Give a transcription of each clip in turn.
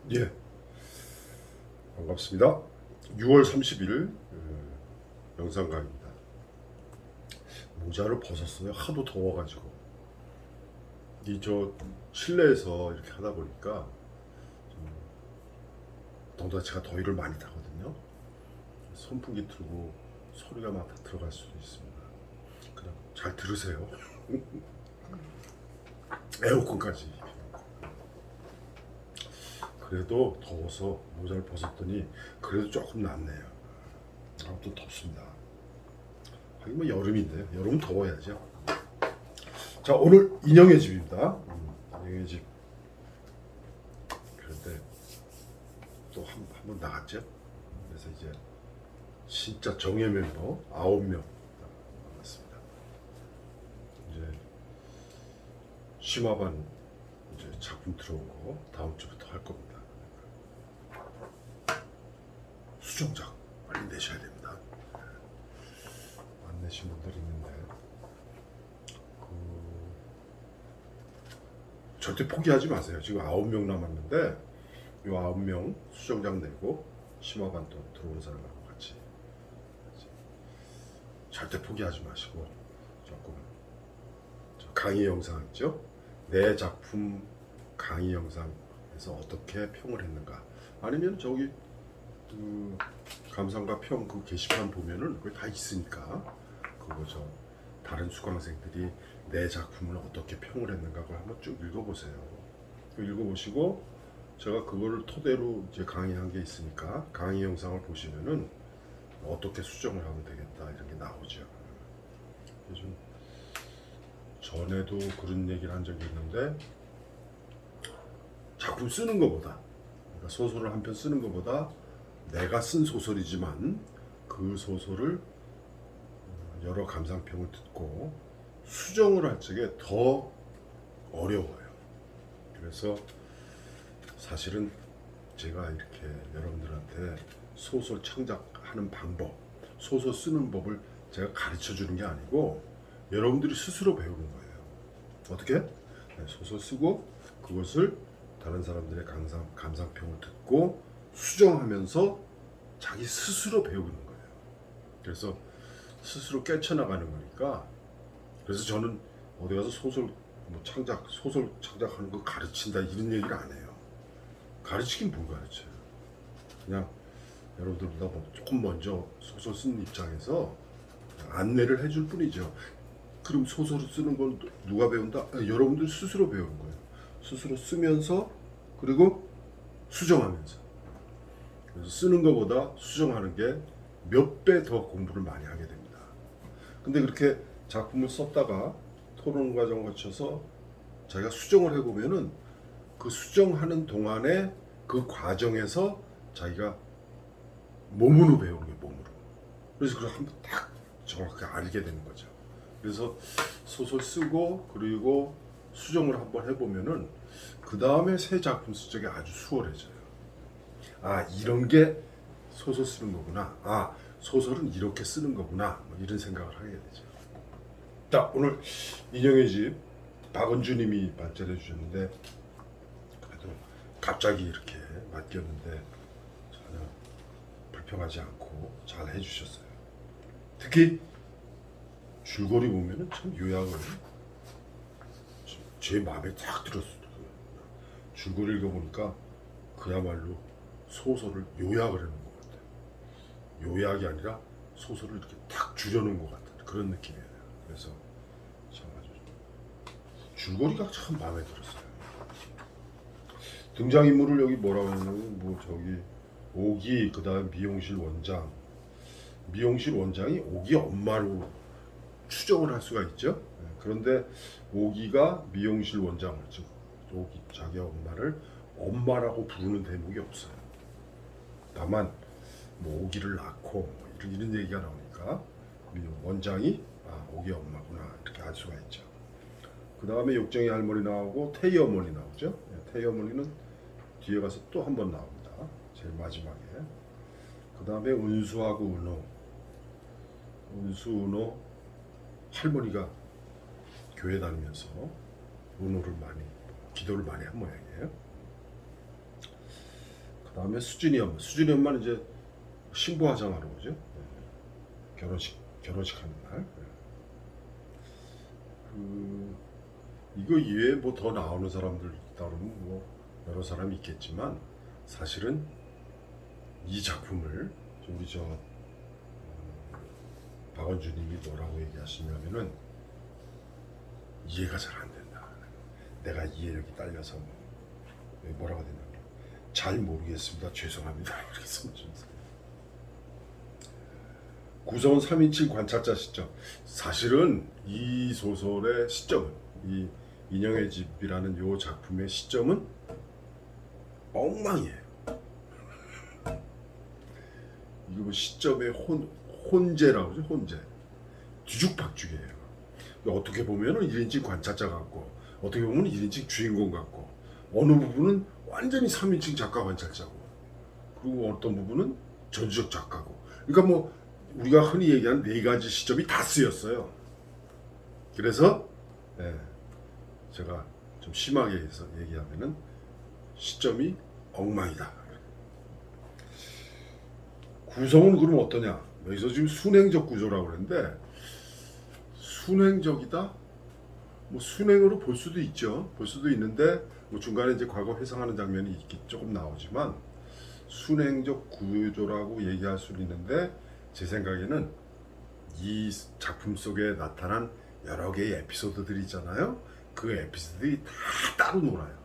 예, 반갑습니다. 6월 30일 영상 강의입니다. 모자를 벗었어요. 하도 더워가지고. 저 실내에서 이렇게 하다 보니까 동자체가 더위를 많이 타거든요. 선풍기 틀고 소리가 막 다 들어갈 수도 있습니다. 그냥 잘 들으세요. 에어컨까지. 그래도 더워서 모자를 벗었더니 그래도 조금 낫네요. 아무튼 덥습니다. 하긴 뭐 여름인데 여름은 더워야죠. 자, 오늘 인형의 집입니다. 인형의 집. 그런데 또 한 번 나갔죠. 그래서 이제 진짜 정예 멤버 9명 나갔습니다. 이제 심화반 이제 작품 들어온 거 다음 주부터 할 겁니다. 수정작 빨리 내셔야 됩니다. 안 내신 분들 있는데 절대 포기하지 마세요. 지금 9명 남았는데 이 9명 수정작 내고 심화반 또 들어온 사람하고 같이 절대 포기하지 마시고 조금 강의 영상 있죠? 내 작품 강의 영상에서 어떻게 평을 했는가, 아니면 저기 그 감상과 평 그 게시판 보면은 그게 다 있으니까 그거 다른 수강생들이 내 작품을 어떻게 평을 했는가 그걸 한번 쭉 읽어보세요. 읽어보시고 제가 그걸 토대로 이제 강의한 게 있으니까 강의 영상을 보시면은 어떻게 수정을 하면 되겠다 이런 게 나오죠. 요즘 전에도 그런 얘기를 한 적이 있는데, 작품 쓰는 것보다, 그러니까 소설을 한 편 쓰는 것보다 내가 쓴 소설이지만 그 소설을 여러 감상평을 듣고 수정을 할 적에 더 어려워요. 그래서 사실은 제가 이렇게 여러분들한테 소설 창작하는 방법, 소설 쓰는 법을 제가 가르쳐 주는 게 아니고 여러분들이 스스로 배우는 거예요. 어떻게? 소설 쓰고 그것을 다른 사람들의 감상평을 듣고 수정하면서 자기 스스로 배우는 거예요. 그래서 스스로 깨쳐나가는 거니까. 그래서 저는 어디 가서 소설 창작하는 거 가르친다 이런 얘기를 안 해요. 가르치긴 뭘 가르쳐요. 그냥 여러분들보다 조금 먼저 소설 쓰는 입장에서 안내를 해줄 뿐이죠. 그럼 소설을 쓰는 걸 누가 배운다? 여러분들 스스로 배우는 거예요. 스스로 쓰면서 그리고 수정하면서. 그래서 쓰는 것보다 수정하는 게 몇 배 더 공부를 많이 하게 됩니다. 근데 그렇게 작품을 썼다가 토론 과정 거쳐서 자기가 수정을 해보면은 그 수정하는 동안에 그 과정에서 자기가 몸으로 배우는 거예요, 몸으로. 그래서 그걸 한번 딱 정확하게 알게 되는 거죠. 그래서 소설 쓰고 그리고 수정을 한번 해보면은 그 다음에 새 작품 쓸 적이 아주 수월해져요. 아, 이런 게 소설 쓰는 거구나. 아, 소설은 이렇게 쓰는 거구나. 뭐 이런 생각을 하게 되죠. 자, 오늘 인형의 집 박은주님이 발제해 주셨는데 그래도 갑자기 이렇게 맡겼는데 전혀 불평하지 않고 잘 해주셨어요. 특히 줄거리 보면은 참 요약을 제 마음에 딱 들었어요. 줄거리 읽어보니까 그야말로 소설을 요약을 해놓은 것 같아요. 요약이 아니라 소설을 이렇게 딱 줄여놓은 것 같은 그런 느낌이에요. 그래서 참 아주 줄거리가 참 마음에 들었어요. 등장인물을 여기 뭐라고 하냐면 뭐 저기 오기, 그다음 미용실 원장. 미용실 원장이 오기 엄마로 추정을 할 수가 있죠. 그런데 오기가 미용실 원장을, 즉 오기 자기 엄마를 엄마라고 부르는 대목이 없어요. 다만 뭐 오기를 낳고 뭐 이런 얘기가 나오니까 원장이 오기 엄마구나 이렇게 알 수가 있죠. 그 다음에 욕정이 할머니 나오고 태희 어머니 나오죠. 태희 어머니는 뒤에 가서 또 한 번 나옵니다. 제일 마지막에. 그 다음에 은수하고 은호. 은수, 은호 할머니가 교회 다니면서 은호를 많이 기도를 많이 한 모양이에요. 그다음에 수진이 엄마. 수진이 엄마는 이제 신부 화장하러 오죠. 결혼식 하는 날. 이거 이외에 뭐 더 나오는 사람들 있다 그러면 뭐 여러 사람이 있겠지만 사실은 이 작품을 우리 박원주님이 뭐라고 얘기하시냐면은 이해가 잘 안 된다. 내가 이해력이 딸려서 뭐라고 되냐. 잘 모르겠습니다. 죄송합니다. 이렇게 써주셨어요. 구성은 3인칭 관찰자 시점. 사실은 이 소설의 시점은 이 인형의 집이라는 요 작품의 시점은 엉망이에요. 이거 뭐 시점의 혼재라고 하죠. 혼재. 뒤죽박죽이에요. 어떻게 보면은 1인칭 관찰자 같고 어떻게 보면 1인칭 주인공 같고 어느 부분은 완전히 3인칭 작가 관찰자고 그리고 어떤 부분은 전지적 작가고 그러니까 뭐 우리가 흔히 얘기하는 네 가지 시점이 다 쓰였어요. 그래서 제가 좀 심하게 해서 얘기하면은 시점이 엉망이다. 구성은 그럼 어떠냐? 여기서 지금 순행적 구조라고 그러는데 순행적이다? 뭐 순행으로 볼 수도 있죠. 볼 수도 있는데 뭐 중간에 이제 과거 회상하는 장면이 조금 나오지만 순행적 구조라고 얘기할 수는 있는데 제 생각에는 이 작품 속에 나타난 여러 개의 에피소드들이 있잖아요. 그 에피소드들이 다 따로 놀아요.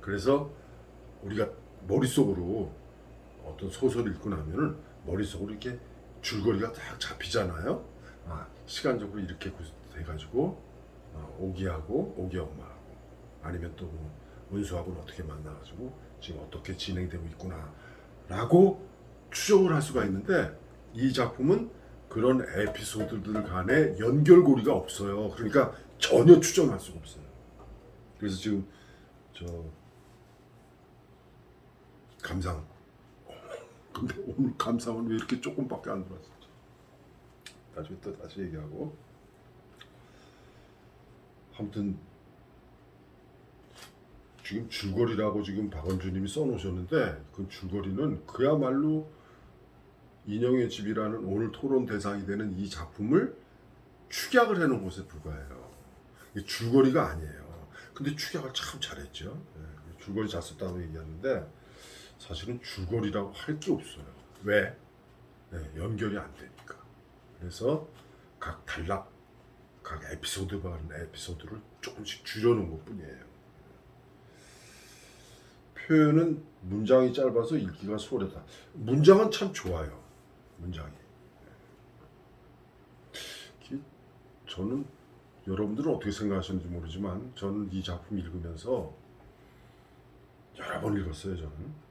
그래서 우리가 머릿속으로 어떤 소설을 읽고 나면은 머릿속으로 이렇게 줄거리가 딱 잡히잖아요. 시간적으로 이렇게 돼가지고 오기하고 오기 엄마하고 아니면 또 뭐 은수하고는 어떻게 만나가지고 지금 어떻게 진행되고 있구나라고 추정을 할 수가 있는데 이 작품은 그런 에피소드들 간에 연결고리가 없어요. 그러니까 전혀 추정할 수가 없어요. 그래서 지금 감상. 근데 오늘 감상은 왜 이렇게 조금밖에 안 들어왔었지? 나중에 또 다시 얘기하고. 아무튼 지금 줄거리라고 지금 박원주님이 써놓으셨는데 그 줄거리는 그야말로 인형의 집이라는 오늘 토론 대상이 되는 이 작품을 축약을 해놓은 것에 불과해요. 이게 줄거리가 아니에요. 근데 축약을 참 잘했죠. 줄거리 잘 썼다고 얘기하는데 사실은 줄거리라고 할 게 없어요. 왜? 연결이 안 되니까. 그래서 각 단락, 각 에피소드를 조금씩 줄여놓은 것 뿐이에요. 표현은 문장이 짧아서 읽기가 수월하다. 문장은 참 좋아요. 문장이. 저는 여러분들은 어떻게 생각하시는지 모르지만 저는 이 작품 읽으면서 여러 번 읽었어요. 저는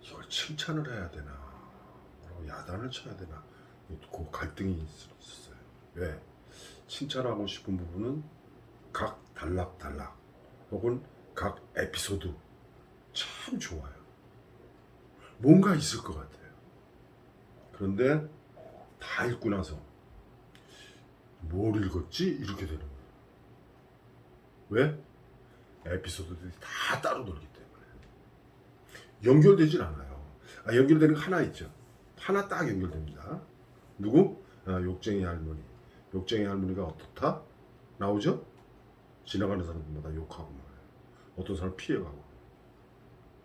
이걸 칭찬을 해야 되나 야단을 쳐야 되나 그 갈등이 있었어요. 왜? 칭찬하고 싶은 부분은 각 단락 혹은 각 에피소드 참 좋아요. 뭔가 있을 것 같아요. 그런데 다 읽고 나서 뭘 읽었지? 이렇게 되는 거예요. 왜? 에피소드들이 다 따로 놀기 때문에 연결되질 않아요. 연결되는 거 하나 있죠. 하나 딱 연결됩니다. 누구? 욕쟁이 할머니. 욕쟁이 할머니가 어떻다? 나오죠? 지나가는 사람들마다 욕하고 말해요. 어떤 사람 피해가고.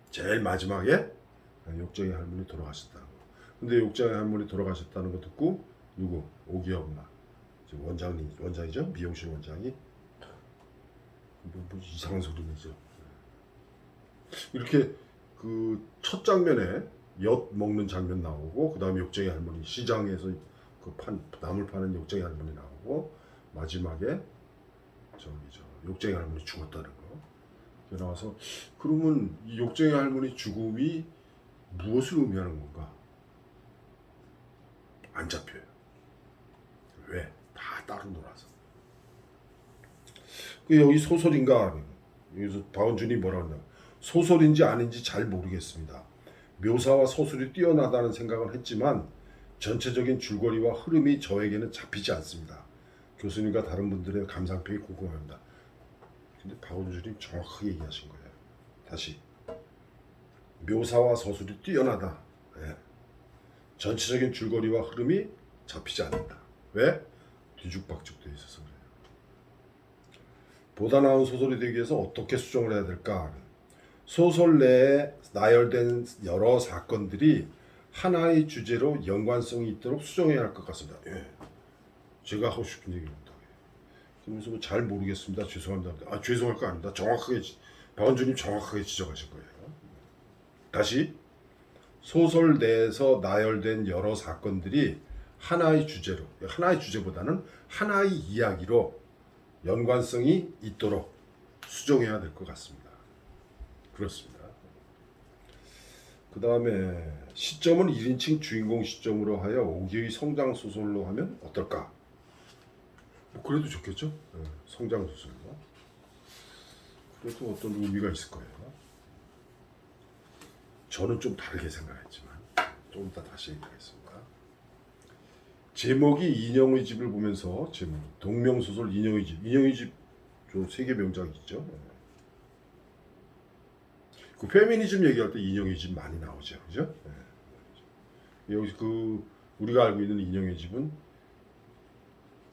제일 마지막에 욕쟁이 할머니 돌아가셨다는 거. 근데 욕쟁이 할머니 돌아가셨다는 거 듣고 누구? 오기 엄마. 지금 원장이죠? 미용실 원장이 뭐 이상한 소리 내죠. 이렇게 그 첫 장면에 엿 먹는 장면 나오고 그 다음에 욕쟁이 할머니 시장에서 그 나물 파는 욕쟁이 할머니 나오고 마지막에 욕쟁이 할머니 죽었다는 거 나와서 그러면 이 욕쟁이 할머니 죽음이 무엇을 의미하는 건가? 안 잡혀요. 왜? 다 따로 놀아서. 여기 소설인가? 여기서 박원준이 뭐라고 하냐? 소설인지 아닌지 잘 모르겠습니다. 묘사와 서술이 뛰어나다는 생각을 했지만 전체적인 줄거리와 흐름이 저에게는 잡히지 않습니다. 교수님과 다른 분들의 감상평이 궁금합니다. 근데 박원준이 정확하게 얘기하신 거예요. 다시 묘사와 서술이 뛰어나다. 예. 전체적인 줄거리와 흐름이 잡히지 않는다. 왜? 뒤죽박죽되어 있어서 그래요. 보다 나은 소설이 되기 위해서 어떻게 수정을 해야 될까? 소설 내에 나열된 여러 사건들이 하나의 주제로 연관성이 있도록 수정해야 할 것 같습니다. 예. 제가 하고 싶은 얘기입니다. 그러면서 잘 모르겠습니다. 죄송합니다. 아, 죄송할 거 아닙니다. 정확하게 박원준님 정확하게 지적하신 거예요. 다시 소설 내에서 나열된 여러 사건들이 하나의 주제로, 하나의 주제보다는 하나의 이야기로 연관성이 있도록 수정해야 될 것 같습니다. 그렇습니다. 그 다음에 시점은 1인칭 주인공 시점으로 하여 5기의 성장 소설로 하면 어떨까? 뭐 그래도 좋겠죠? 네, 성장 소설로. 그래도 어떤 의미가 있을 거예요. 저는 좀 다르게 생각했지만 좀 이따 다시 얘기하겠습니다. 제목이 인형의 집을 보면서 제목 동명소설 인형의 집. 인형의 집 좀 세계 명작이죠. 그 페미니즘 얘기할 때 인형의 집 많이 나오죠, 그죠? 네. 여기 그 우리가 알고 있는 인형의 집은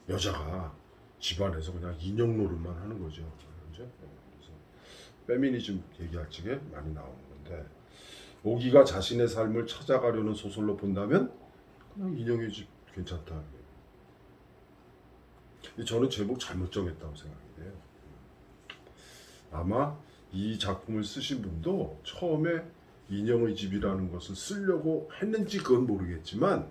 여자가 집안에서 그냥 인형 노릇만 하는 거죠, 그죠? 네. 그래서 페미니즘 얘기할 적에 많이 나오는 건데 오기가 자신의 삶을 찾아가려는 소설로 본다면 그냥 인형의 집 괜찮다. 저는 제목 잘못 정했다고 생각해요. 아마 이 작품을 쓰신 분도 처음에 인형의 집이라는 것을 쓰려고 했는지 그건 모르겠지만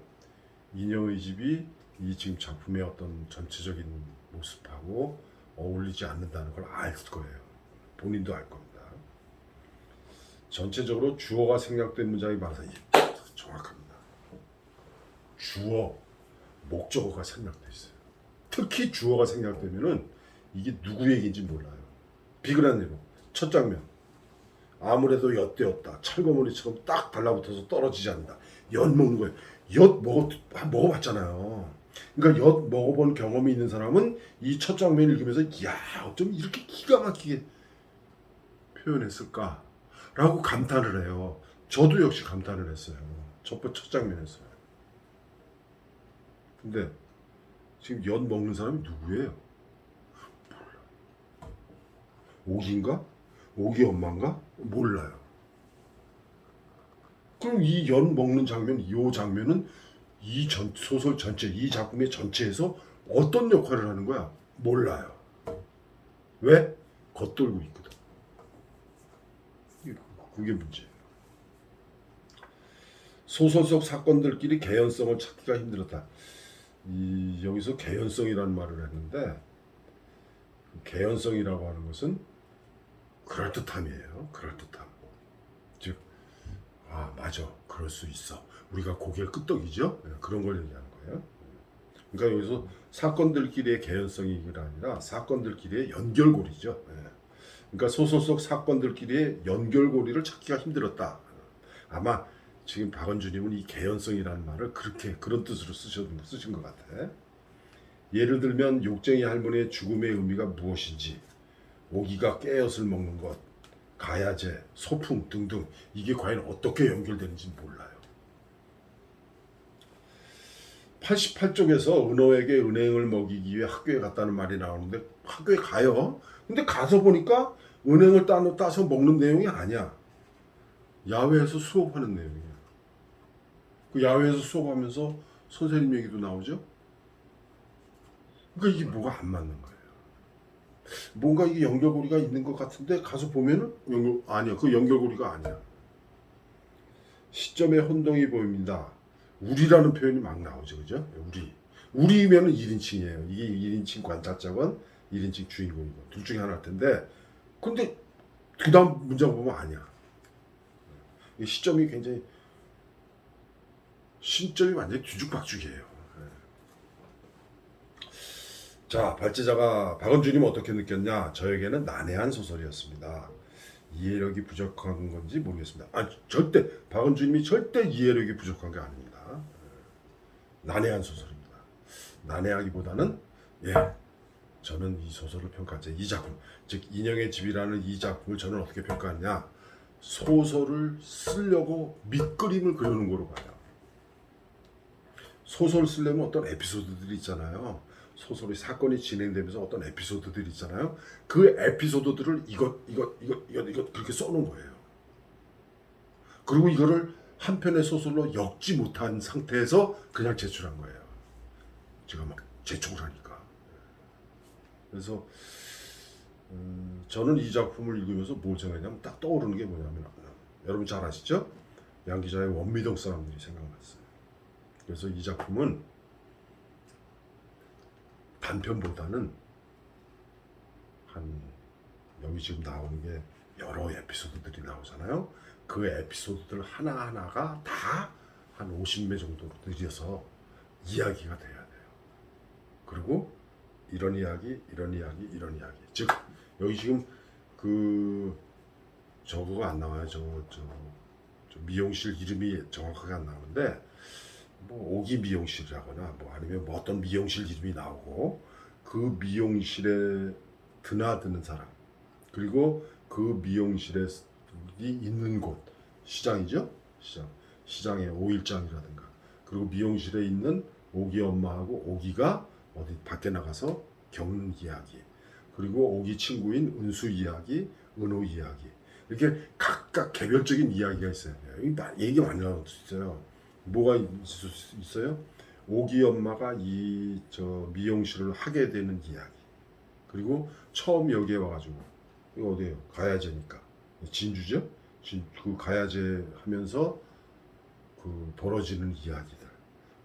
인형의 집이 이 지금 작품의 어떤 전체적인 모습하고 어울리지 않는다는 걸 알 거예요. 본인도 알 겁니다. 전체적으로 주어가 생략된 문장이 많아서 정확합니다. 주어, 목적어가 생략돼 있어요. 특히 주어가 생략되면은 이게 누구 얘기인지 몰라요. 비근한 예로 첫 장면 아무래도 엿되었다. 철거머리처럼 딱 달라붙어서 떨어지지 않는다. 엿 먹는 거예요. 엿 먹어봤잖아요. 그러니까 엿 먹어본 경험이 있는 사람은 이 첫 장면을 읽으면서 야 어쩜 이렇게 기가 막히게 표현했을까? 라고 감탄을 해요. 저도 역시 감탄을 했어요. 첫 장면에서요. 근데 지금 엿 먹는 사람이 누구예요? 몰라. 오기인가? 오기 엄마인가? 몰라요. 그럼 이 엿 먹는 장면, 이 장면은 이 소설 전체, 이 작품의 전체에서 어떤 역할을 하는 거야? 몰라요. 왜? 겉돌고 있거든. 그게 문제예요. 소설 속 사건들끼리 개연성을 찾기가 힘들었다. 여기서 개연성이라는 말을 했는데 개연성이라고 하는 것은 그럴듯함이에요. 그럴듯함. 즉, 맞아. 그럴 수 있어. 우리가 고개를 끄덕이죠. 그런 걸 얘기하는 거예요. 그러니까 여기서 사건들끼리의 개연성이 아니라 사건들끼리의 연결고리죠. 그러니까 소설 속 사건들끼리의 연결고리를 찾기가 힘들었다. 아마 지금 박원준님은 이 개연성이라는 말을 그런 뜻으로 쓰신 것 같아. 예를 들면 욕쟁이 할머니의 죽음의 의미가 무엇인지, 오기가 깨엿을 먹는 것, 가야제, 소풍 등등 이게 과연 어떻게 연결되는지 몰라요. 88쪽에서 은호에게 은행을 먹이기 위해 학교에 갔다는 말이 나오는데 학교에 가요. 근데 가서 보니까 은행을 따서 먹는 내용이 아니야. 야외에서 수업하는 내용이야. 그 야외에서 수업하면서 선생님 얘기도 나오죠. 그러니까 이게 뭐가 안 맞는 거예요. 뭔가 이게 연결고리가 있는 것 같은데 가서 보면은 아니야. 그 연결고리가 아니야. 시점에 혼동이 보입니다. 우리라는 표현이 막 나오죠. 그죠? 우리면은 1인칭이에요. 이게 1인칭 관찰자건 1인칭 주인공이건 둘 중에 하나일 텐데 근데 그 다음 문장 보면 아니야. 시점이 굉장히 신점이 완전히 뒤죽박죽이에요. 자, 발제자가 박원준님 어떻게 느꼈냐? 저에게는 난해한 소설이었습니다. 이해력이 부족한 건지 모르겠습니다. 절대 박원준님이 절대 이해력이 부족한 게 아닙니다. 난해한 소설입니다. 난해하기보다는 저는 이 소설을 평가하자. 이 작품, 즉 인형의 집이라는 이 작품을 저는 어떻게 평가하냐? 소설을 쓰려고 밑그림을 그려놓은 거로 봐요. 소설 쓰려면 어떤 에피소드들이 있잖아요. 소설의 사건이 진행되면서 어떤 에피소드들이 있잖아요. 그 에피소드들을 이것 그렇게 써놓은 거예요. 그리고 이거를 한 편의 소설로 엮지 못한 상태에서 그냥 제출한 거예요. 제가 막 재촉을 하니까. 그래서 저는 이 작품을 읽으면서 뭘 생각했냐면 딱 떠오르는 게 뭐냐면 여러분 잘 아시죠? 양 기자의 원미동 사람들이 생각났어요. 그래서 이 작품은 단편보다는 한 여기 지금 나오는 게 여러 에피소드들이 나오잖아요. 그 에피소드들 하나하나가 다 한 50매 정도로 늘려서 이야기가 돼야 돼요. 그리고 이런 이야기, 이런 이야기, 이런 이야기. 즉 여기 지금 그 저거가 안 나와요. 저 미용실 이름이 정확하게 안 나오는데 뭐 오기 미용실이라거나 뭐 아니면 뭐 어떤 미용실 이름이 나오고 그 미용실에 드나드는 사람 그리고 그 미용실에 있는 곳 시장이죠. 시장의 오일장이라든가 그리고 미용실에 있는 오기 엄마하고 오기가 어디 밖에 나가서 겪는 이야기 그리고 오기 친구인 은수 이야기 은호 이야기 이렇게 각각 개별적인 이야기가 있어요. 여기 얘기 많이 나올 수 있어요. 뭐가 있어요? 오기 엄마가 저 미용실을 하게 되는 이야기 그리고 처음 여기에 와가지고 이거 어디에요? 가야제니까 진주죠? 그 가야제 하면서 그 벌어지는 이야기들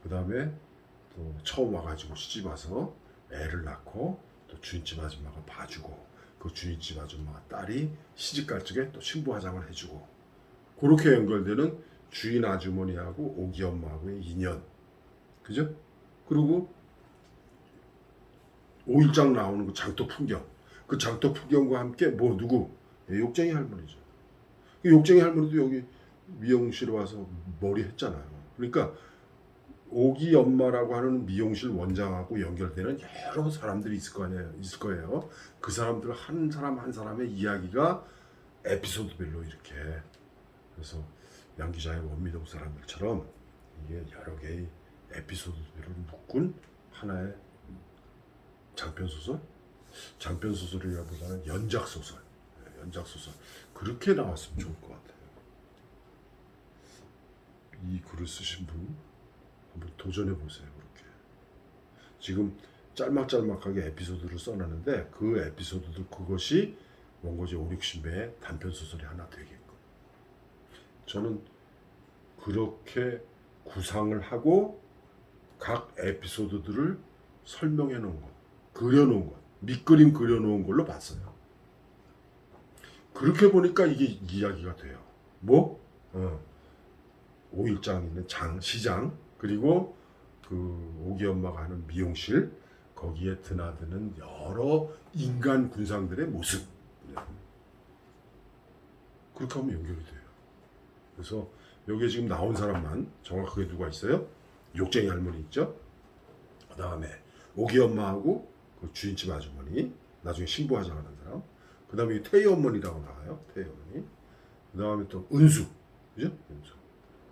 그 다음에 또 처음 와가지고 시집 와서 애를 낳고 또 주인집 아줌마가 봐주고 그 주인집 아줌마가 딸이 시집갈 적에 또 신부화장을 해주고 그렇게 연결되는 주인 아주머니하고 오기 엄마하고의 인연 그죠? 그리고 5일장 나오는 그 장터 풍경 그 장터 풍경과 함께 뭐 누구? 욕쟁이 할머니죠. 그 욕쟁이 할머니도 여기 미용실에 와서 머리 했잖아요. 그러니까 오기 엄마라고 하는 미용실 원장하고 연결되는 여러 사람들이 있을 거예요. 그 사람들 한 사람 한 사람의 이야기가 에피소드별로 이렇게 그래서 양 기자의 원미동 사람들처럼 이게 여러 개의 에피소드별로 묶은 하나의 장편 소설, 장편 소설이라기보다는 연작 소설, 그렇게 나왔으면 좋을 것 같아요. 이 글을 쓰신 분 한번 도전해 보세요. 그렇게 지금 짤막짤막하게 에피소드를 써놨는데 그 에피소드도 그것이 원고지 5, 60매의 단편 소설이 하나 되게끔 저는 그렇게 구상을 하고 각 에피소드들을 설명해 놓은 것, 그려놓은 것, 밑그림 그려놓은 걸로 봤어요. 그렇게 보니까 이게 이야기가 돼요. 뭐? 5일장 있는 시장, 그리고 그 오기 엄마가 하는 미용실, 거기에 드나드는 여러 인간 군상들의 모습. 그렇게 하면 연결이 돼요. 그래서 여기에 지금 나온 사람만 정확하게 누가 있어요? 욕쟁이 할머니 있죠? 그 다음에 오기 엄마하고 그 주인집 아주머니, 나중에 신부 화장하는 사람. 그 다음에 태희 어머니라고 나와요. 태희 어머니. 그 다음에 또 은수, 그죠? 은수.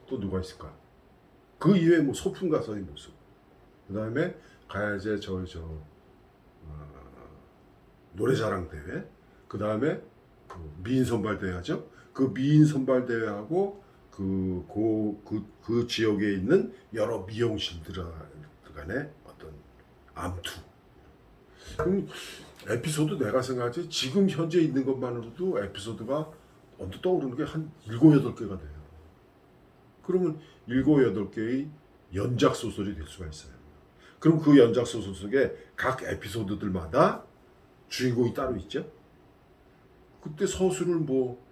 또 누가 있을까? 그 이외에 뭐 소풍 가서의 모습. 그 다음에 가야제 노래자랑 대회. 그 다음에 미인 선발 대회 하죠. 그 미인 선발 대회하고 그 지역에 있는 여러 미용실들 간의 어떤 암투. 에피소드 내가 생각하지 지금 현재 있는 것만으로도 에피소드가 언뜻 떠오르는 게 한 7, 8개가 돼요. 그러면 7, 8개의 연작 소설이 될 수가 있어요. 그럼 그 연작 소설 속에 각 에피소드들마다 주인공이 따로 있죠. 그때 서술을 뭐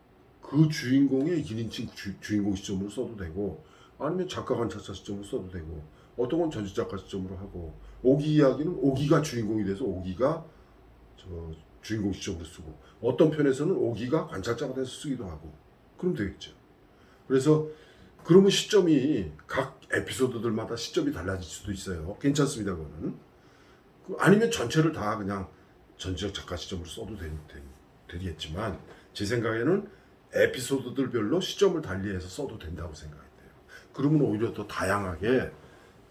그 주인공의 1인칭 주인공 시점으로 써도 되고 아니면 작가 관찰자 시점으로 써도 되고 어떤 건 전직 작가 시점으로 하고 오기 이야기는 오기가 주인공이 돼서 오기가 주인공 시점으로 쓰고 어떤 편에서는 오기가 관찰자가 돼서 쓰기도 하고 그럼 되겠죠. 그래서 그러면 시점이 각 에피소드들마다 시점이 달라질 수도 있어요. 괜찮습니다. 그거는. 아니면 전체를 다 그냥 전지적 작가 시점으로 써도 되겠지만 제 생각에는 에피소드들별로 시점을 달리해서 써도 된다고 생각해요. 그러면 오히려 더 다양하게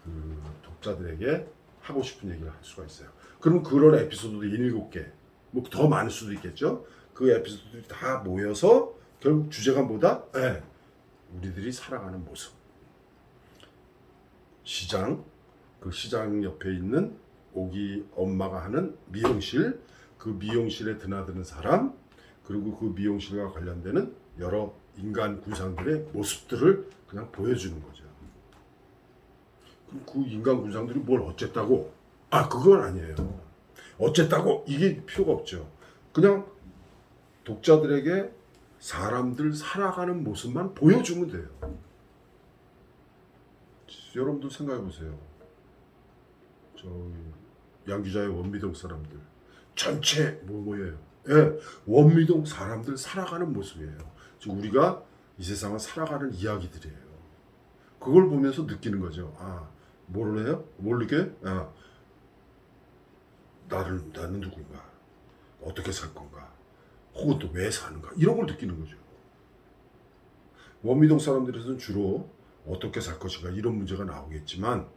그 독자들에게 하고 싶은 얘기를 할 수가 있어요. 그럼 그런 에피소드도 7개, 뭐 더 많을 수도 있겠죠. 그 에피소드들이 다 모여서 결국 주제가 뭐다? 네, 우리들이 살아가는 모습. 시장, 그 시장 옆에 있는 오기 엄마가 하는 미용실, 그 미용실에 드나드는 사람, 그리고 그 미용실과 관련되는 여러 인간 군상들의 모습들을 그냥 보여주는 거죠. 그럼 그 인간 군상들이 뭘 어쨌다고? 아, 그건 아니에요. 어쨌다고 이게 필요가 없죠. 그냥 독자들에게 사람들 살아가는 모습만 보여주면 돼요. 여러분도 생각해 보세요. 저 양규자의 원미동 사람들 전체 뭐예요? 예, 원미동 사람들 살아가는 모습이에요. 지금 우리가 이 세상을 살아가는 이야기들이에요. 그걸 보면서 느끼는 거죠. 아, 뭐를 해요? 뭘 느껴요? 아, 나는 누군가? 어떻게 살 건가? 혹은 또 왜 사는가? 이런 걸 느끼는 거죠. 원미동 사람들에서는 주로 어떻게 살 것인가 이런 문제가 나오겠지만,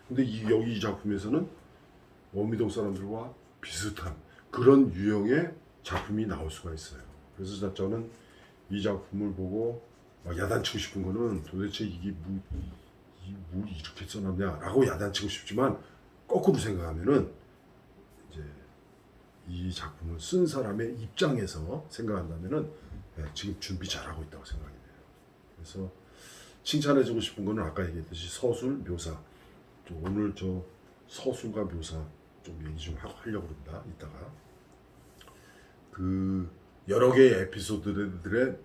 근데 여기 이 작품에서는 원미동 사람들과 비슷한 그런 유형의 작품이 나올 수가 있어요. 그래서 저는 이 작품을 보고 막 야단치고 싶은 거는 도대체 이게 뭐 이렇게 써놨냐라고 야단치고 싶지만, 거꾸로 생각하면은 이제 이 작품을 쓴 사람의 입장에서 생각한다면은 지금 준비 잘하고 있다고 생각이 돼요. 그래서 칭찬해주고 싶은 거는 아까 얘기했듯이 서술 묘사. 오늘 저 서술과 묘사 좀 얘기 좀 하려고 합니다. 이따가 그 여러 개의 에피소드들의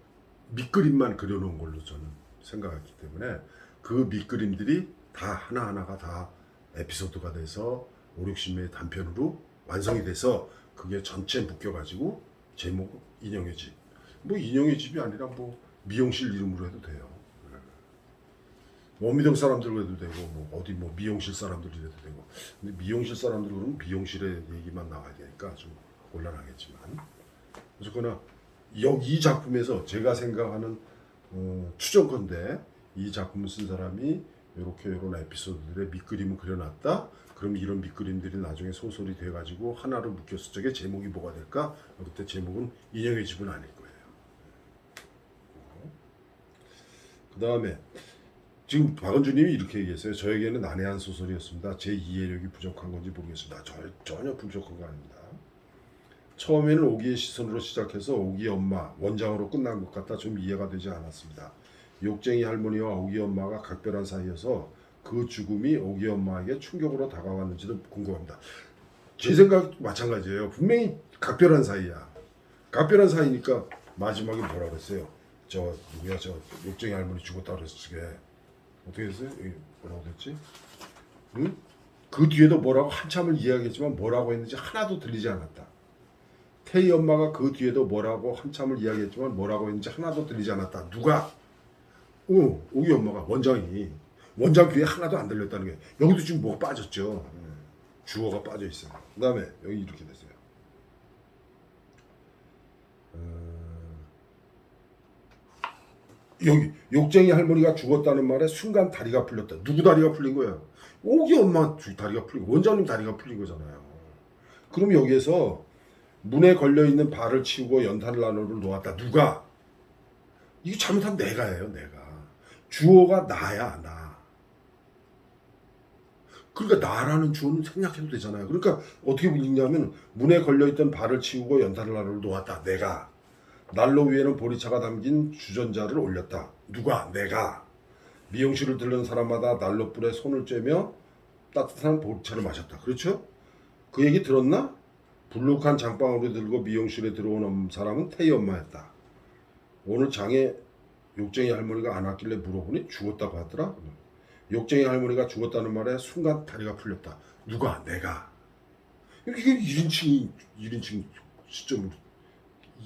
밑그림만 그려놓은 걸로 저는 생각했기 때문에 그 밑그림들이 다 하나하나가 다 에피소드가 돼서 5, 60매의 단편으로 완성이 돼서 그게 전체 묶여가지고 제목 인형의 집. 뭐 인형의 집이 아니라 뭐 미용실 이름으로 해도 돼요. 원미동 사람들 해도 되고 뭐 어디 뭐 미용실 사람들이 해도 되고. 근데 미용실 사람들 그러면 미용실의 얘기만 나와야 되니까 좀 곤란하겠지만, 어쨌거나 이 작품에서 제가 생각하는 추정컨대 이 작품을 쓴 사람이 이렇게 이런 에피소드들의 밑그림을 그려놨다. 그럼 이런 밑그림들이 나중에 소설이 돼가지고 하나로 묶였을 적에 제목이 뭐가 될까? 그때 제목은 인형의 집은 아닐 거예요. 그 다음에 지금 박은주님이 이렇게 얘기했어요. 저에게는 난해한 소설이었습니다. 제 이해력이 부족한 건지 모르겠습니다. 전혀 부족한 거 아닙니다. 처음에는 오기의 시선으로 시작해서 오기 엄마 원장으로 끝난 것 같아 좀 이해가 되지 않았습니다. 욕쟁이 할머니와 오기 엄마가 각별한 사이여서 그 죽음이 오기 엄마에게 충격으로 다가왔는지도 궁금합니다. 제 생각도 마찬가지예요. 분명히 각별한 사이야. 각별한 사이니까 마지막에 뭐라 그랬어요? 저 누구야 저 욕쟁이 할머니 죽었다 그랬을 게 어떻게 했어요? 뭐라고 됐지? 응? 그 뒤에도 뭐라고 한참을 이야기했지만 뭐라고 했는지 하나도 들리지 않았다. 태희 엄마가 그 뒤에도 뭐라고 한참을 이야기했지만 뭐라고 했는지 하나도 들리지 않았다. 누가? 오기 엄마가 원장 귀에 하나도 안 들렸다는 게, 여기도 지금 뭐가 빠졌죠. 주어가 빠져 있어요. 그 다음에 여기 이렇게 됐어요. 여기 욕쟁이 할머니가 죽었다는 말에 순간 다리가 풀렸다. 누구 다리가 풀린 거야? 오기 엄마 다리가 풀린 거, 원장님 다리가 풀린 거잖아요. 그럼 여기에서 문에 걸려있는 발을 치우고 연탄을 나눠를 놓았다. 누가? 이거 잘못한 내가예요. 내가. 주어가 나야. 나. 그러니까 나라는 주어는 생략해도 되잖아요. 그러니까 어떻게 읽냐면 문에 걸려있던 발을 치우고 연탄을 나눠를 놓았다. 내가. 난로 위에는 보리차가 담긴 주전자를 올렸다. 누가? 내가. 미용실을 들른 사람마다 난로불에 손을 쬐며 따뜻한 보리차를 마셨다. 그렇죠? 그 얘기 들었나? 불룩한 장방울을 들고 미용실에 들어온 사람은 태희 엄마였다. 오늘 장에 욕쟁이 할머니가 안 왔길래 물어보니 죽었다고 하더라. 욕쟁이 할머니가 죽었다는 말에 순간 다리가 풀렸다. 누가? 내가. 이게 1인칭 시점으로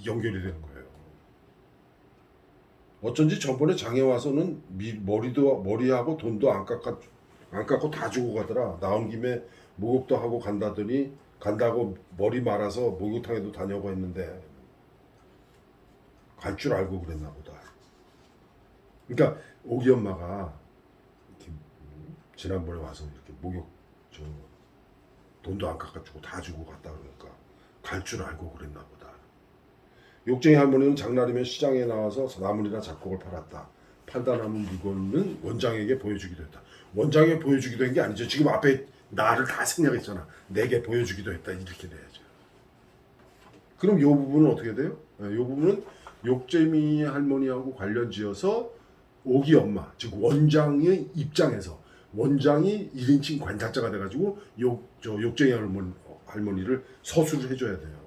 연결이 되는 거예요. 어쩐지 전번에 장에 와서는 머리하고 돈도 안 깎고 다 주고 가더라. 나온 김에 목욕도 하고 간다고 머리 말아서 목욕탕에도 다녀오고 했는데, 갈 줄 알고 그랬나 보다. 그러니까 오기 엄마가 이렇게 지난번에 와서 이렇게 목욕 저 돈도 안 깎아주고 다 주고 갔다 그러니까 갈 줄 알고 그랬나 보다. 욕쟁이 할머니는 장날이면 시장에 나와서 나물이나 잡곡을 팔았다. 팔다 남은 물건은 원장에게 보여주기도 했다. 원장에게 보여주기도 한 게 아니죠. 지금 앞에 나를 다 생략했잖아. 내게 보여주기도 했다. 이렇게 돼야죠. 그럼 이 부분은 어떻게 돼요? 이 부분은 욕쟁이 할머니하고 관련지어서 오기 엄마, 즉 원장의 입장에서 원장이 1인칭 관찰자가 돼가지고 욕쟁이 할머니를 서술을 해줘야 돼요.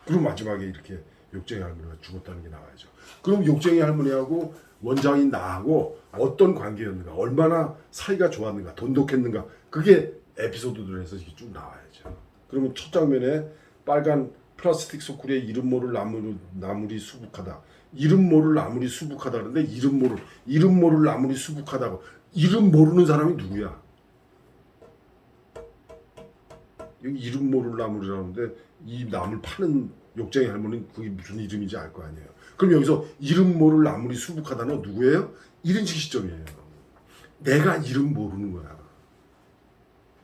그리고 마지막에 이렇게 욕쟁이 할머니가 죽었다는 게 나와야죠. 그럼 욕쟁이 할머니하고 원장인 나하고 어떤 관계였는가, 얼마나 사이가 좋았는가, 돈독했는가, 그게 에피소드들에서 이렇게 쭉 나와야죠. 그러면 첫 장면에 빨간 플라스틱 소쿠리에 이름 모를 나물이 수북하다. 이름 모를 나물이 수북하다 그러는데 이름 모를 나물이 수북하다고. 이름 모르는 사람이 누구야? 여기 이름 모를 나물이라는데 이 나물 파는 욕쟁이 할머니는 그게 무슨 이름인지 알 거 아니에요. 그럼 여기서 이름 모를 나물이 수북하다는 누구예요? 1인칭 시점이에요. 내가 이름 모르는 거야.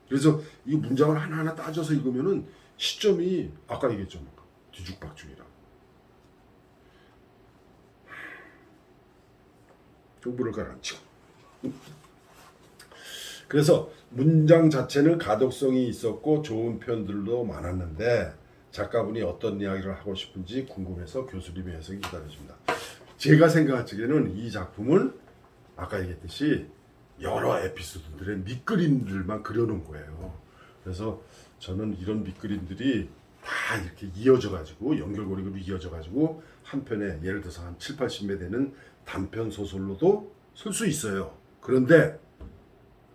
그래서 이 문장을 하나하나 따져서 읽으면은 시점이 아까 얘기했죠. 뒤죽박죽이라. 정보를 가라앉혀. 그래서 문장 자체는 가독성이 있었고 좋은 표현들도 많았는데 작가분이 어떤 이야기를 하고 싶은지 궁금해서 교수님의 해석이 기다려집니다. 제가 생각할 적에는 이 작품은 아까 얘기했듯이 여러 에피소드들의 밑그림들만 그려놓은 거예요. 그래서 저는 이런 밑그림들이 다 이렇게 이어져가지고 연결고리로 이어져가지고 한 편에 예를 들어서 한 7, 80매 되는 단편 소설로도 쓸 수 있어요. 그런데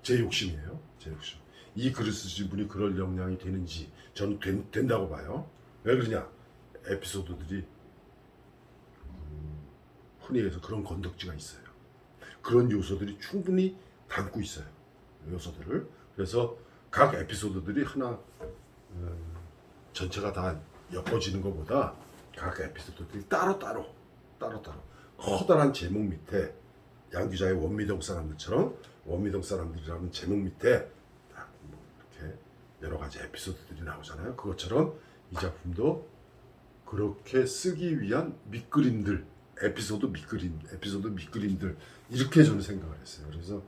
제 욕심이에요. 제 욕심. 이 글을 쓰신 분이 그럴 역량이 되는지 저는 된다고 봐요. 왜 그러냐? 에피소드들이 흔히 해서 그런 건덕지가 있어요. 그런 요소들이 충분히 담고 있어요. 요소들을. 그래서 각 에피소드들이 하나 전체가 다 엮어지는 것보다 각 에피소드들이 따로따로 커다란 제목 밑에 양 기자의 원미동 사람들처럼 원미동 사람들이라는 제목 밑에 딱 이렇게 여러 가지 에피소드들이 나오잖아요. 그것처럼 이 작품도 그렇게 쓰기 위한 밑그림들, 에피소드 밑그림들 이렇게 저는 생각을 했어요. 그래서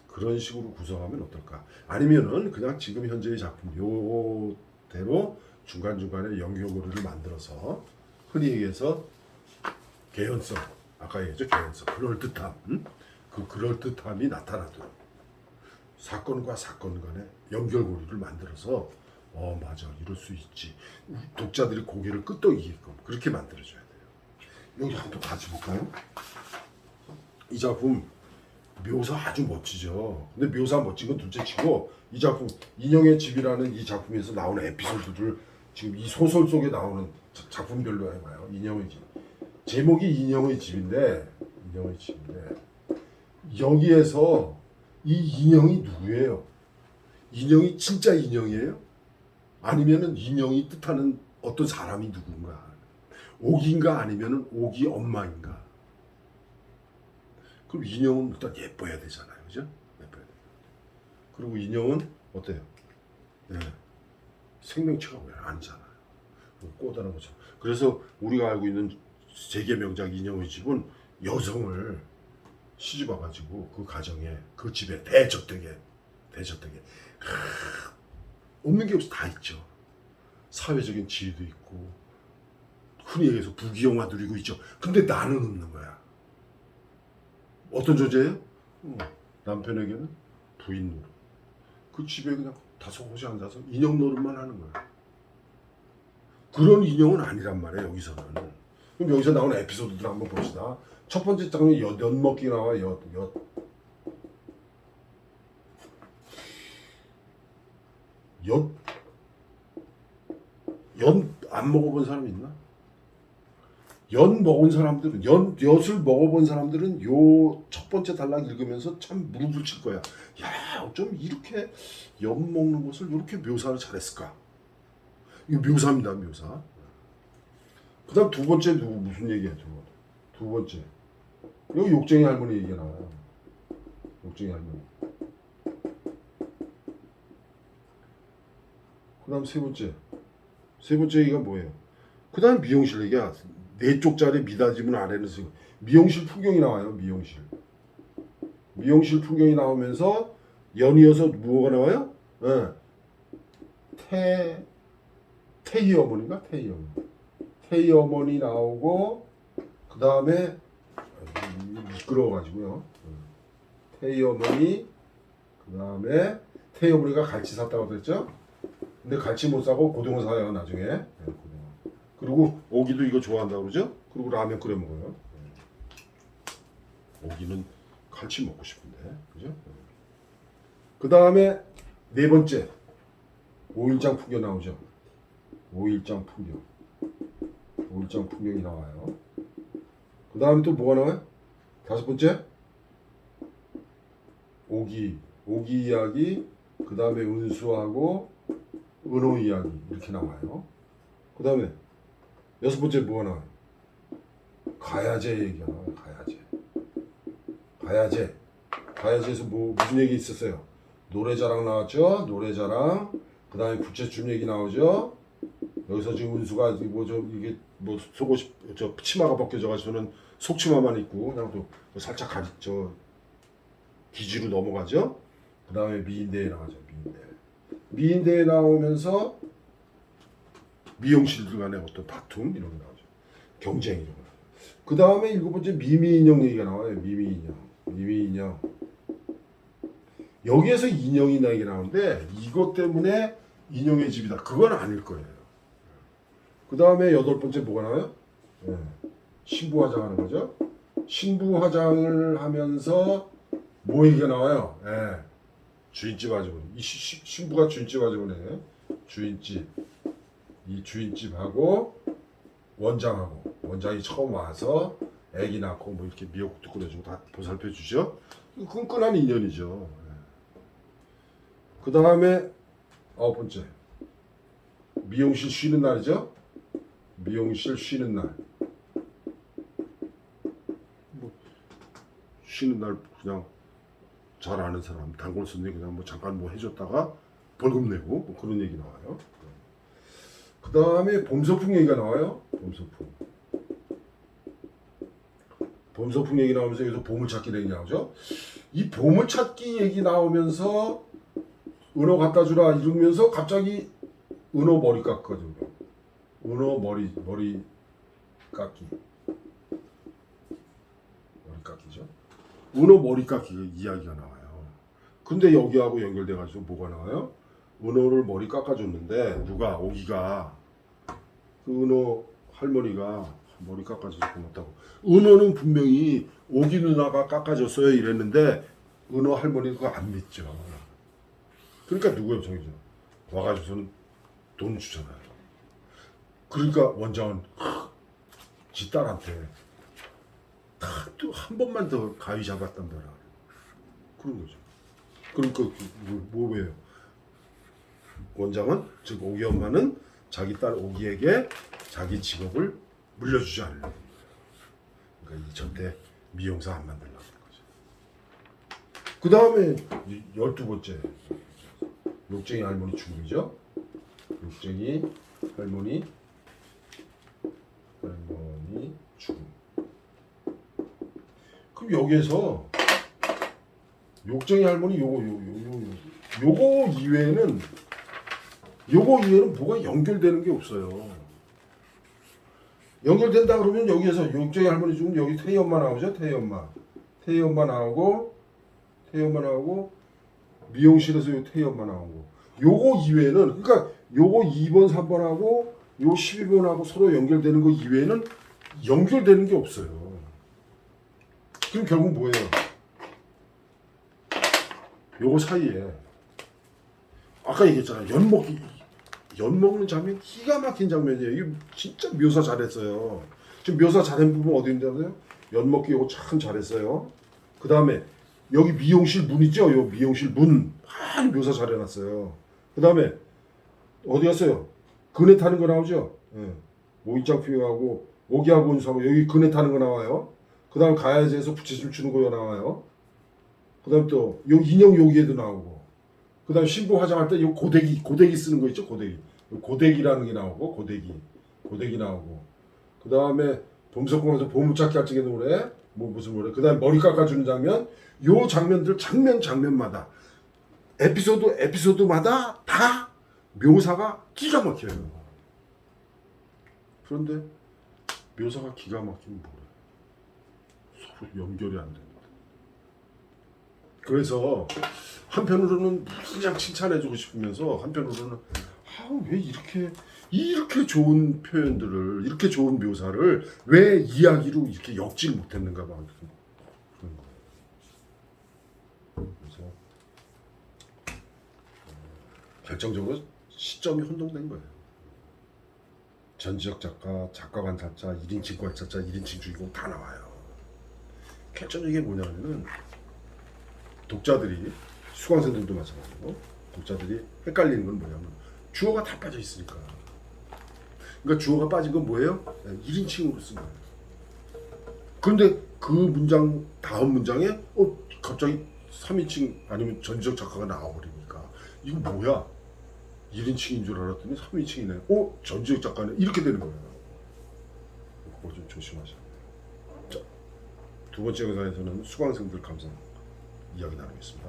그런 식으로 구성하면 어떨까? 아니면은 그냥 지금 현재의 작품 요대로 중간중간에 연결고리를 만들어서 흔히 얘기해서 개연성, 아까 얘기했죠, 개연성, 그럴듯함, 그 그럴듯함이 나타나도록 사건과 사건 간에 연결고리를 만들어서 맞아, 이럴 수 있지, 독자들이 고개를 끄덕이게끔 그렇게 만들어줘야 돼요. 여기 한번 같이 볼까요? 이 작품 묘사 아주 멋지죠. 근데 묘사 멋진 건 둘째치고 이 작품 인형의 집이라는 이 작품에서 나오는 에피소드를 지금 이 소설 속에 나오는 작품별로 해봐요. 인형의 집. 제목이 인형의 집인데 여기에서 이 인형이 누구예요? 인형이 진짜 인형이에요? 아니면은 인형이 뜻하는 어떤 사람이 누군가? 옥인가 아니면은 옥이 엄마인가? 그럼 인형은 일단 예뻐야 되잖아요, 그죠? 예뻐야 돼. 그리고 인형은 어때요? 네. 생명체가 왜 아니잖아요. 꼬다란 것처럼. 그래서 우리가 알고 있는 세계 명작 인형의 집은 여성을 시집 와가지고 그 가정에 그 집에 대저택에 없는 게 없어 다 있죠. 사회적인 지위도 있고 흔히 얘기해서 부귀영화 누리고 있죠. 근데 나는 없는 거야. 어떤 존재예요? 남편에게는 부인 노릇. 그 집에 그냥 다소곳이 앉아서 인형 노릇만 하는 거야. 그런 인형은 아니란 말이에요, 여기서는. 그럼 여기서 나오는 에피소드들 한번 봅시다. 첫 번째 장면 엿 먹기 나와. 엿 안 먹어본 사람 있나? 엿을 먹어본 사람들은 요 첫 번째 단락 읽으면서 참 무릎을 칠 거야. 야, 어쩜 이렇게 엿 먹는 것을 이렇게 묘사를 잘했을까? 이거 묘사입니다, 묘사. 그다음 두 번째 무슨 얘기야, 두 번. 두 번째. 여기 욕쟁이 할머니 얘기가 나와요. 욕쟁이 할머니. 그 다음 세 번째. 세 번째 얘기가 뭐예요? 그 다음 미용실 얘기야. 네 쪽짜리 미닫이문 아래는 미용실 풍경이 나와요. 미용실. 미용실 풍경이 나오면서 연이어서 뭐가 나와요? 네. 태희 어머니가 태희 어머니. 태희 어머니 나오고 그 다음에 미끄러워가지고요. 태희 어머니 그 다음에 태희 어머니가 갈치 샀다고 그랬죠? 근데 갈치 못 사고 고등어 사요 나중에. 네, 고등어. 그리고 오기도 이거 좋아한다고 그러죠? 그리고 라면 끓여 먹어요. 오기는 갈치 먹고 싶은데, 그죠? 그 다음에 네 번째 오일장 풍경 나오죠. 오일장 풍경. 오일장 풍경이 나와요. 그 다음에 또 뭐가 나와요? 다섯 번째 오기 이야기. 그 다음에 은수하고 은호 이야기 이렇게 나와요. 그 다음에 여섯 번째 뭐가 나와요? 가야제 얘기가 나와요. 가야제에서 뭐 무슨 얘기 있었어요? 노래자랑 나왔죠. 노래자랑. 그 다음에 부채춤 얘기 나오죠. 여기서 지금 은수가 이게 속옷 치마가 벗겨져가지고는 속치마만 입고 그냥 또 살짝 기지로 넘어가죠. 그 다음에 미인대에 나가죠. 미인대에 나오면서 미용실들 간의 어떤 다툼 이런 거 나오죠. 경쟁 이런 거. 그 다음에 일곱 번째 미미인형 얘기가 나와요. 미미인형. 여기에서 인형이 나게 나오는데 이것 때문에 인형의 집이다. 그건 아닐 거예요. 그 다음에 여덟 번째 뭐가 나와요? 네. 신부 화장하는 거죠. 신부 화장을 하면서 뭐 얘기가 나와요? 네. 주인집 아주머니. 이 신부가 주인집 아주머니예요. 주인집. 이 주인집하고 원장이 처음 와서 애기 낳고 뭐 이렇게 미역국도 끓여주고 다 보살펴 주죠. 끈끈한 인연이죠. 그 다음에 아홉 번째 미용실 쉬는 날이죠. 미용실 쉬는 날. 뭐 쉬는 날 그냥 잘 아는 사람 단골 손님 그냥 뭐 잠깐 뭐 해줬다가 벌금 내고 뭐 그런 얘기 나와요. 그 다음에 봄소풍 얘기가 나와요. 봄소풍 얘기 나오면서 여기서 보물찾기 얘기 나오죠. 이 보물찾기 얘기 나오면서 은호 갖다 주라 이러면서 갑자기 은호 머리 깎거든요. 은호 머리 깎기. 머리 깎기죠. 은호 머리 깎기 이야기가 나와요. 근데 여기하고 연결돼가지고 뭐가 나와요? 은호를 머리 깎아줬는데 누가 오기가 그 은호 할머니가 머리 깎아줘서 고맙다고. 은호는 분명히 오기 누나가 깎아줬어요 이랬는데 은호 할머니가 그거 안 믿죠. 그러니까 누구예요 저기죠. 와가지고서는 돈 주잖아요. 그러니까 원장은 지 딸한테 또 한 번만 더 가위 잡았단 말이야. 그런 거죠. 그러니까 뭐예요? 원장은 즉 오기 엄마는 자기 딸 오기에게 자기 직업을 물려주지 않으려고. 그러니까 이 절대 미용사 안 만들려고 하는 거죠. 그 다음에 12번째 욕쟁이 할머니 죽음이죠. 욕쟁이 할머니 죽음. 그럼 여기에서 욕쟁이 할머니 요거 이외에는 뭐가 연결되는 게 없어요. 연결된다 그러면 여기에서 욕쟁이 할머니 죽음 여기 태희 엄마 나오죠. 태희 엄마 나오고 미용실에서 요 태희 엄마 나오고 요거 이외에는 그러니까 요거 2번 3번하고 요 12번하고 서로 연결되는 거 이외에는 연결되는 게 없어요. 그럼 결국 뭐예요? 요거 사이에 아까 얘기했잖아요. 연 먹는 장면 기가 막힌 장면이에요. 이거 진짜 묘사 잘했어요. 지금 묘사 잘한 부분 어디 있는지 연 먹기 요거 참 잘했어요. 그 다음에 여기 미용실 문 있죠? 요 미용실 문 많이 묘사 잘해놨어요. 그 다음에 어디 갔어요? 그네 타는 거 나오죠? 예. 오일장 풍경하고 오기하고 운수하고 여기 그네 타는 거 나와요. 그 다음 가야제에서 부채춤 추는 거 나와요. 그 다음 또 요 인형 요기에도 나오고 그 다음 신부 화장할 때 요 고데기 쓰는 거 있죠. 고데기. 요 고데기라는 게 나오고 고데기 나오고 그 다음에 봄석궁에서 보물찾기 할 적에 노래 뭐 무슨 노래 그 다음에 머리 깎아주는 장면 요 장면들 장면마다 에피소드마다 다 묘사가 기가 막혀요. 그런데 묘사가 기가 막히면 뭐래? 서로 연결이 안 됩니다. 그래서 한편으로는 그냥 칭찬해주고 싶으면서 한편으로는 왜 이렇게 좋은 표현들을 이렇게 좋은 묘사를 왜 이야기로 이렇게 엮질 못했는가 봐. 그런 거예요. 그래서 결정적으로 시점이 혼동된 거예요. 전지적 작가 관찰자, 1인칭 관찰자, 1인칭 주인공 다 나와요. 결정적인 게 뭐냐면은 독자들이 수강생들도 마찬가지고 독자들이 헷갈리는 건 뭐냐면 주어가 다 빠져 있으니까. 그러니까 주어가 빠진 건 뭐예요? 1인칭으로 쓴 거예요. 그런데 그 문장 다음 문장에 갑자기 3인칭 아니면 전지적 작가가 나와버리니까 이거 뭐야? 1인칭인 줄 알았더니 3인칭이네. 전지적 작가네. 이렇게 되는 거예요. 그거 좀 조심하셔야 돼요. 자, 두 번째 영상에서는 수강생들 감상 이야기 나누겠습니다.